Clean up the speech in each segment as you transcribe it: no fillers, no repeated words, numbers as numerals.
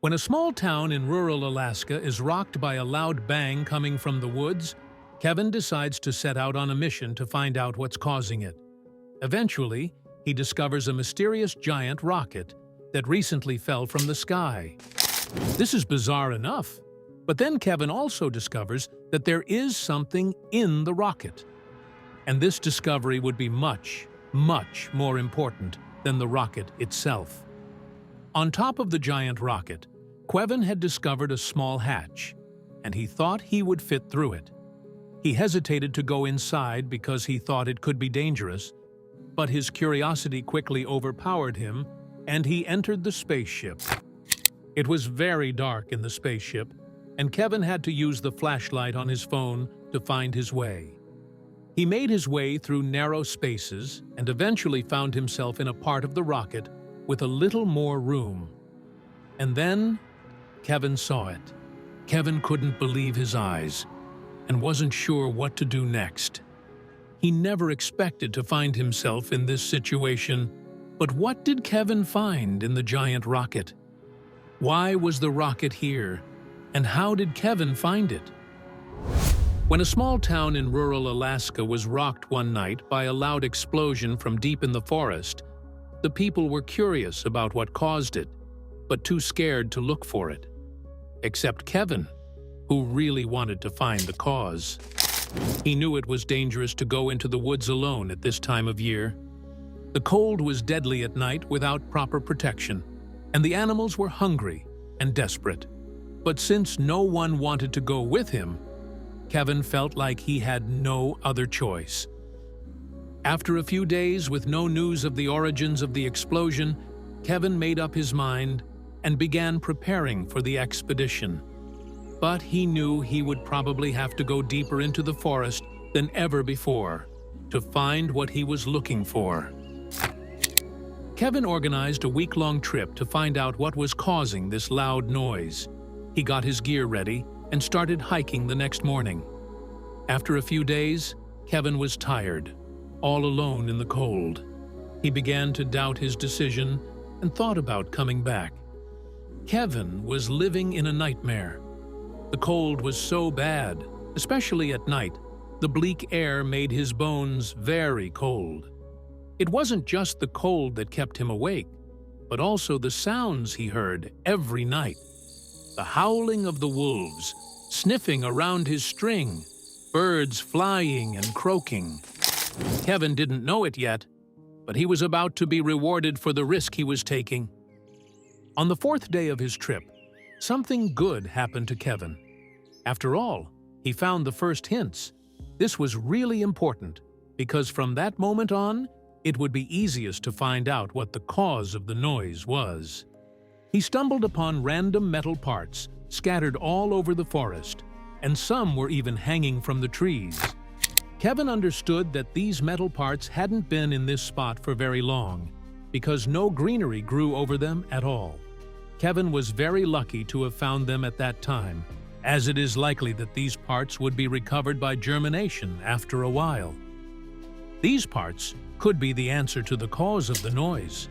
When a small town in rural Alaska is rocked by a loud bang coming from the woods, Kevin decides to set out on a mission to find out what's causing it. Eventually, he discovers a mysterious giant rocket that recently fell from the sky. This is bizarre enough, but then Kevin also discovers that there is something in the rocket. And this discovery would be much, much more important than the rocket itself. On top of the giant rocket, Kevin had discovered a small hatch, and he thought he would fit through it. He hesitated to go inside because he thought it could be dangerous, but his curiosity quickly overpowered him, and he entered the spaceship. It was very dark in the spaceship, and Kevin had to use the flashlight on his phone to find his way. He made his way through narrow spaces and eventually found himself in a part of the rocket with a little more room. And then, Kevin saw it. Kevin couldn't believe his eyes and wasn't sure what to do next. He never expected to find himself in this situation, but what did Kevin find in the giant rocket? Why was the rocket here, and how did Kevin find it? When a small town in rural Alaska was rocked one night by a loud explosion from deep in the forest, the people were curious about what caused it, but too scared to look for it. Except Kevin, who really wanted to find the cause. He knew it was dangerous to go into the woods alone at this time of year. The cold was deadly at night without proper protection, and the animals were hungry and desperate. But since no one wanted to go with him, Kevin felt like he had no other choice. After a few days with no news of the origins of the explosion, Kevin made up his mind and began preparing for the expedition. But he knew he would probably have to go deeper into the forest than ever before to find what he was looking for. Kevin organized a week-long trip to find out what was causing this loud noise. He got his gear ready and started hiking the next morning. After a few days, Kevin was tired, all alone in the cold. He began to doubt his decision and thought about coming back. Kevin was living in a nightmare. The cold was so bad, especially at night. The bleak air made his bones very cold. It wasn't just the cold that kept him awake, but also the sounds he heard every night. The howling of the wolves, sniffing around his string, birds flying and croaking. Kevin didn't know it yet, but he was about to be rewarded for the risk he was taking. On the fourth day of his trip, something good happened to Kevin. After all, he found the first hints. This was really important, because from that moment on, it would be easiest to find out what the cause of the noise was. He stumbled upon random metal parts scattered all over the forest, and some were even hanging from the trees. Kevin understood that these metal parts hadn't been in this spot for very long, because no greenery grew over them at all. Kevin was very lucky to have found them at that time, as it is likely that these parts would be recovered by germination after a while. These parts could be the answer to the cause of the noise.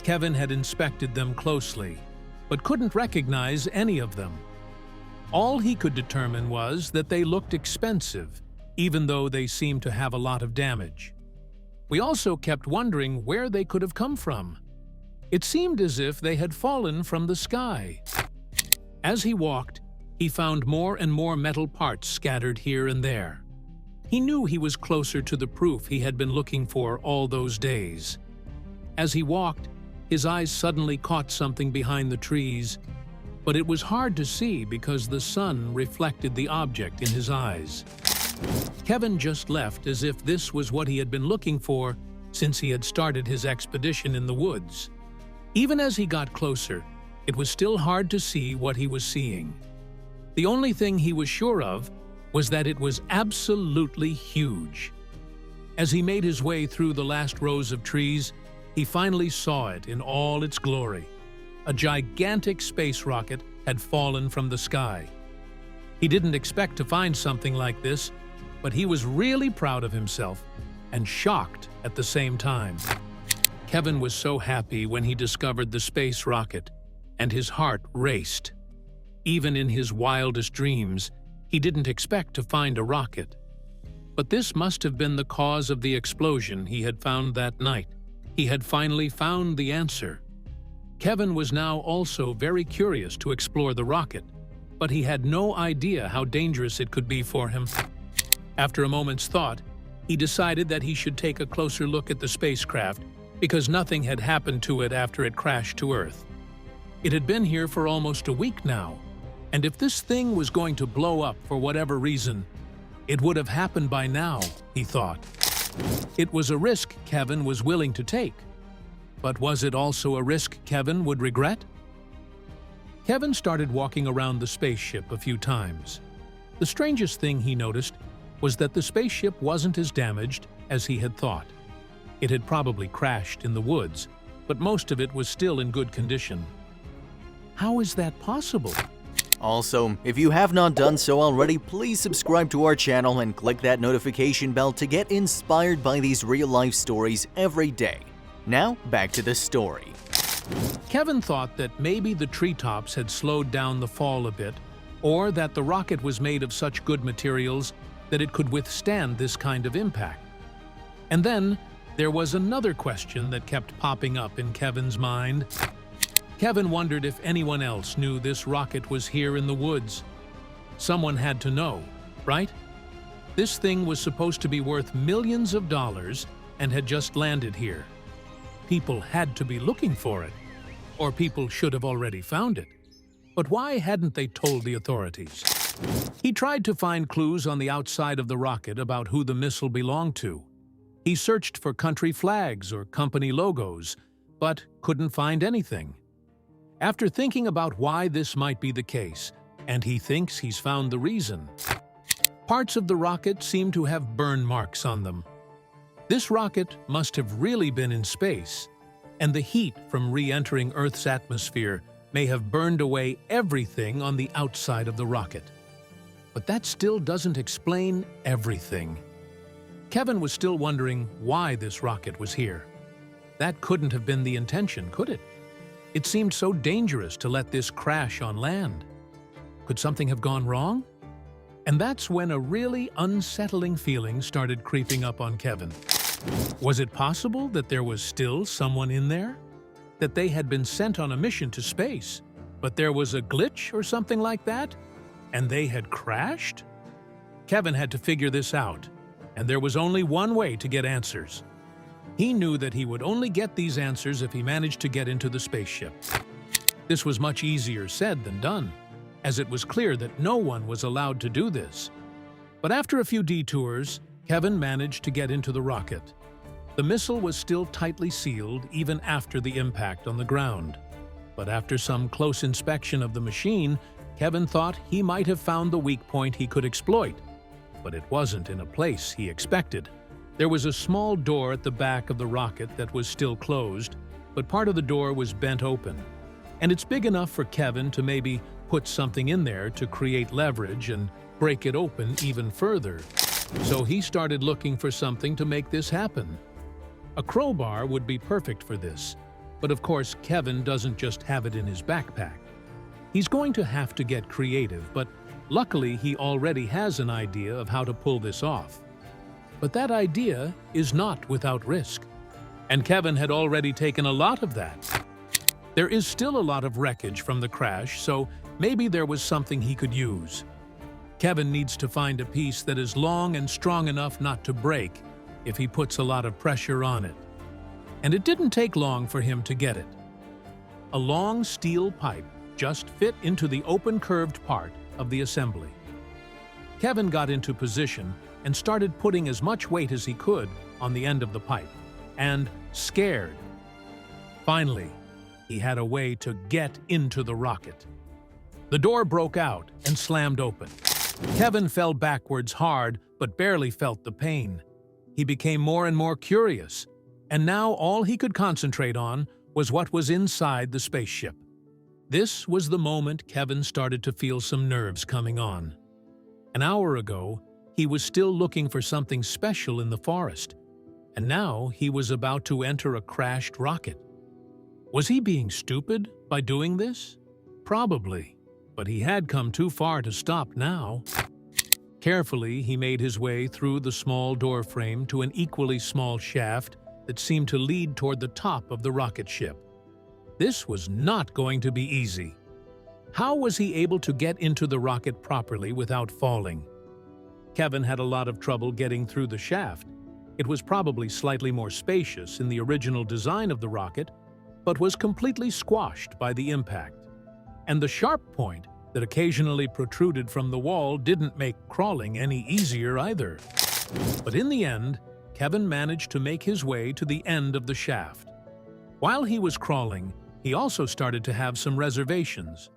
Kevin had inspected them closely, but couldn't recognize any of them. All he could determine was that they looked expensive, even though they seemed to have a lot of damage. We also kept wondering where they could have come from. It seemed as if they had fallen from the sky. As he walked, he found more and more metal parts scattered here and there. He knew he was closer to the proof he had been looking for all those days. As he walked, his eyes suddenly caught something behind the trees, but it was hard to see because the sun reflected the object in his eyes. Kevin just left as if this was what he had been looking for since he had started his expedition in the woods. Even as he got closer, it was still hard to see what he was seeing. The only thing he was sure of was that it was absolutely huge. As he made his way through the last rows of trees, he finally saw it in all its glory. A gigantic space rocket had fallen from the sky. He didn't expect to find something like this, but he was really proud of himself and shocked at the same time. Kevin was so happy when he discovered the space rocket, and his heart raced. Even in his wildest dreams, he didn't expect to find a rocket. But this must have been the cause of the explosion he had found that night. He had finally found the answer. Kevin was now also very curious to explore the rocket, but he had no idea how dangerous it could be for him. After a moment's thought, he decided that he should take a closer look at the spacecraft because nothing had happened to it after it crashed to Earth. It had been here for almost a week now, and if this thing was going to blow up for whatever reason, it would have happened by now, he thought. It was a risk Kevin was willing to take. But was it also a risk Kevin would regret? Kevin started walking around the spaceship a few times. The strangest thing he noticed was that the spaceship wasn't as damaged as he had thought. It had probably crashed in the woods, but most of it was still in good condition. How is that possible? Also, if you have not done so already, please subscribe to our channel and click that notification bell to get inspired by these real-life stories every day. Now, back to the story. Kevin thought that maybe the treetops had slowed down the fall a bit, or that the rocket was made of such good materials that it could withstand this kind of impact. And then, there was another question that kept popping up in Kevin's mind. Kevin wondered if anyone else knew this rocket was here in the woods. Someone had to know, right? This thing was supposed to be worth millions of dollars and had just landed here. People had to be looking for it, or people should have already found it. But why hadn't they told the authorities? He tried to find clues on the outside of the rocket about who the missile belonged to. He searched for country flags or company logos, but couldn't find anything. After thinking about why this might be the case, and he thinks he's found the reason, parts of the rocket seem to have burn marks on them. This rocket must have really been in space, and the heat from re-entering Earth's atmosphere may have burned away everything on the outside of the rocket. But that still doesn't explain everything. Kevin was still wondering why this rocket was here. That couldn't have been the intention, could it? It seemed so dangerous to let this crash on land. Could something have gone wrong? And that's when a really unsettling feeling started creeping up on Kevin. Was it possible that there was still someone in there? That they had been sent on a mission to space, but there was a glitch or something like that? And they had crashed? Kevin had to figure this out, and there was only one way to get answers. He knew that he would only get these answers if he managed to get into the spaceship. This was much easier said than done, as it was clear that no one was allowed to do this. But after a few detours, Kevin managed to get into the rocket. The missile was still tightly sealed even after the impact on the ground. But after some close inspection of the machine, Kevin thought he might have found the weak point he could exploit. But it wasn't in a place he expected. There was a small door at the back of the rocket that was still closed, but part of the door was bent open. And it's big enough for Kevin to maybe put something in there to create leverage and break it open even further. So he started looking for something to make this happen. A crowbar would be perfect for this, but of course Kevin doesn't just have it in his backpack. He's going to have to get creative, but luckily he already has an idea of how to pull this off. But that idea is not without risk, and Kevin had already taken a lot of that. There is still a lot of wreckage from the crash, so maybe there was something he could use. Kevin needs to find a piece that is long and strong enough not to break if he puts a lot of pressure on it. And it didn't take long for him to get it. A long steel pipe just fit into the open curved part of the assembly. Kevin got into position and started putting as much weight as he could on the end of the pipe, and scared. Finally, he had a way to get into the rocket. The door broke out and slammed open. Kevin fell backwards hard, but barely felt the pain. He became more and more curious, and now all he could concentrate on was what was inside the spaceship. This was the moment Kevin started to feel some nerves coming on. An hour ago, he was still looking for something special in the forest, and now he was about to enter a crashed rocket. Was he being stupid by doing this? Probably, but he had come too far to stop now. Carefully, he made his way through the small door frame to an equally small shaft that seemed to lead toward the top of the rocket ship. This was not going to be easy. How was he able to get into the rocket properly without falling? Kevin had a lot of trouble getting through the shaft. It was probably slightly more spacious in the original design of the rocket, but was completely squashed by the impact. And the sharp point that occasionally protruded from the wall didn't make crawling any easier either. But in the end, Kevin managed to make his way to the end of the shaft. While he was crawling, he also started to have some reservations.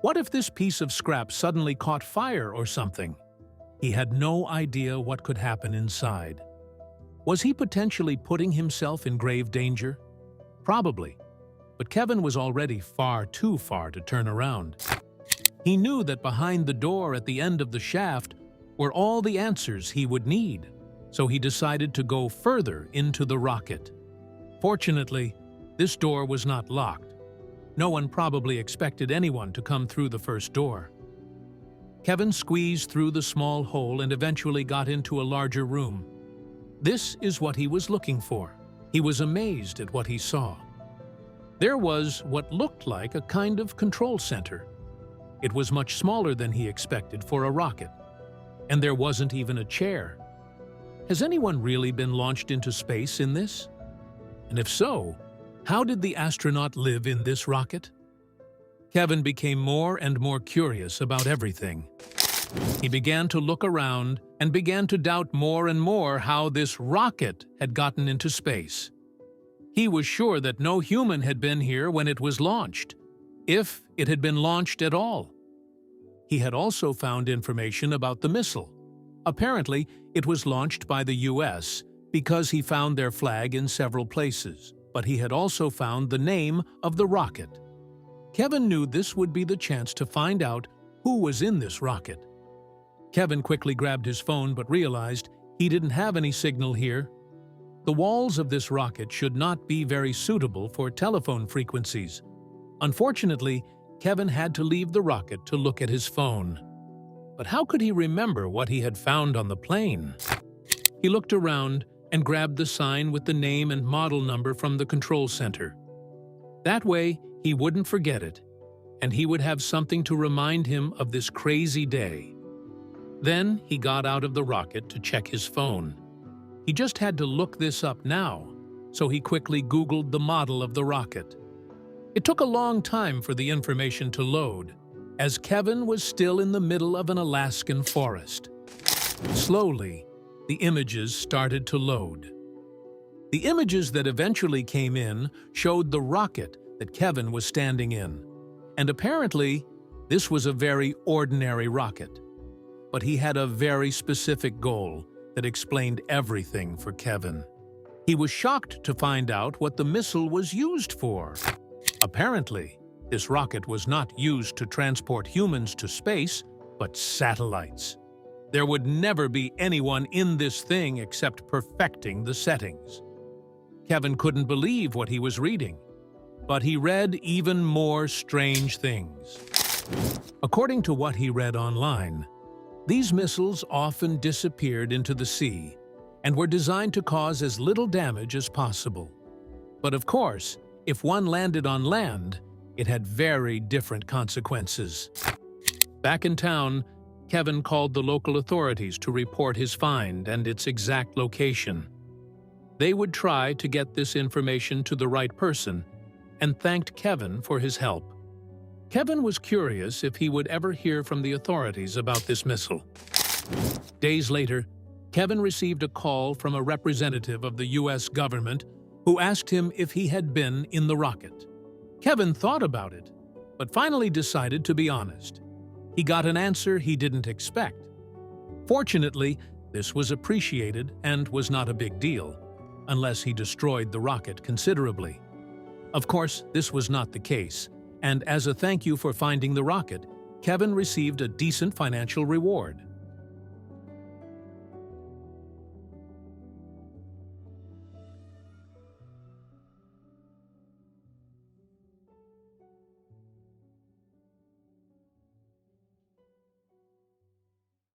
What if this piece of scrap suddenly caught fire or something? He had no idea what could happen inside. Was he potentially putting himself in grave danger? Probably, but Kevin was already far too far to turn around. He knew that behind the door at the end of the shaft were all the answers he would need, so he decided to go further into the rocket. Fortunately, this door was not locked. No one probably expected anyone to come through the first door. Kevin squeezed through the small hole and eventually got into a larger room. This is what he was looking for. He was amazed at what he saw. There was what looked like a kind of control center. It was much smaller than he expected for a rocket, and there wasn't even a chair. Has anyone really been launched into space in this? And if so, how did the astronaut live in this rocket? Kevin became more and more curious about everything. He began to look around and began to doubt more and more how this rocket had gotten into space. He was sure that no human had been here when it was launched, if it had been launched at all. He had also found information about the missile. Apparently, it was launched by the US because he found their flag in several places, but he had also found the name of the rocket. Kevin knew this would be the chance to find out who was in this rocket. Kevin quickly grabbed his phone but realized he didn't have any signal here. The walls of this rocket should not be very suitable for telephone frequencies. Unfortunately, Kevin had to leave the rocket to look at his phone. But how could he remember what he had found on the plane? He looked around and grabbed the sign with the name and model number from the control center. That way, he wouldn't forget it, and he would have something to remind him of this crazy day. Then he got out of the rocket to check his phone. He just had to look this up now, so he quickly Googled the model of the rocket. It took a long time for the information to load, as Kevin was still in the middle of an Alaskan forest. Slowly, the images started to load. The images that eventually came in showed the rocket that Kevin was standing in, and apparently, this was a very ordinary rocket. But he had a very specific goal that explained everything for Kevin. He was shocked to find out what the missile was used for. Apparently, this rocket was not used to transport humans to space, but satellites. There would never be anyone in this thing except perfecting the settings. Kevin couldn't believe what he was reading, but he read even more strange things. According to what he read online, these missiles often disappeared into the sea and were designed to cause as little damage as possible. But of course, if one landed on land, it had very different consequences. Back in town, Kevin called the local authorities to report his find and its exact location. They would try to get this information to the right person and thanked Kevin for his help. Kevin was curious if he would ever hear from the authorities about this missile. Days later, Kevin received a call from a representative of the US government who asked him if he had been in the rocket. Kevin thought about it, but finally decided to be honest. He got an answer he didn't expect. Fortunately, this was appreciated and was not a big deal, unless he destroyed the rocket considerably. Of course, this was not the case, and as a thank you for finding the rocket, Kevin received a decent financial reward.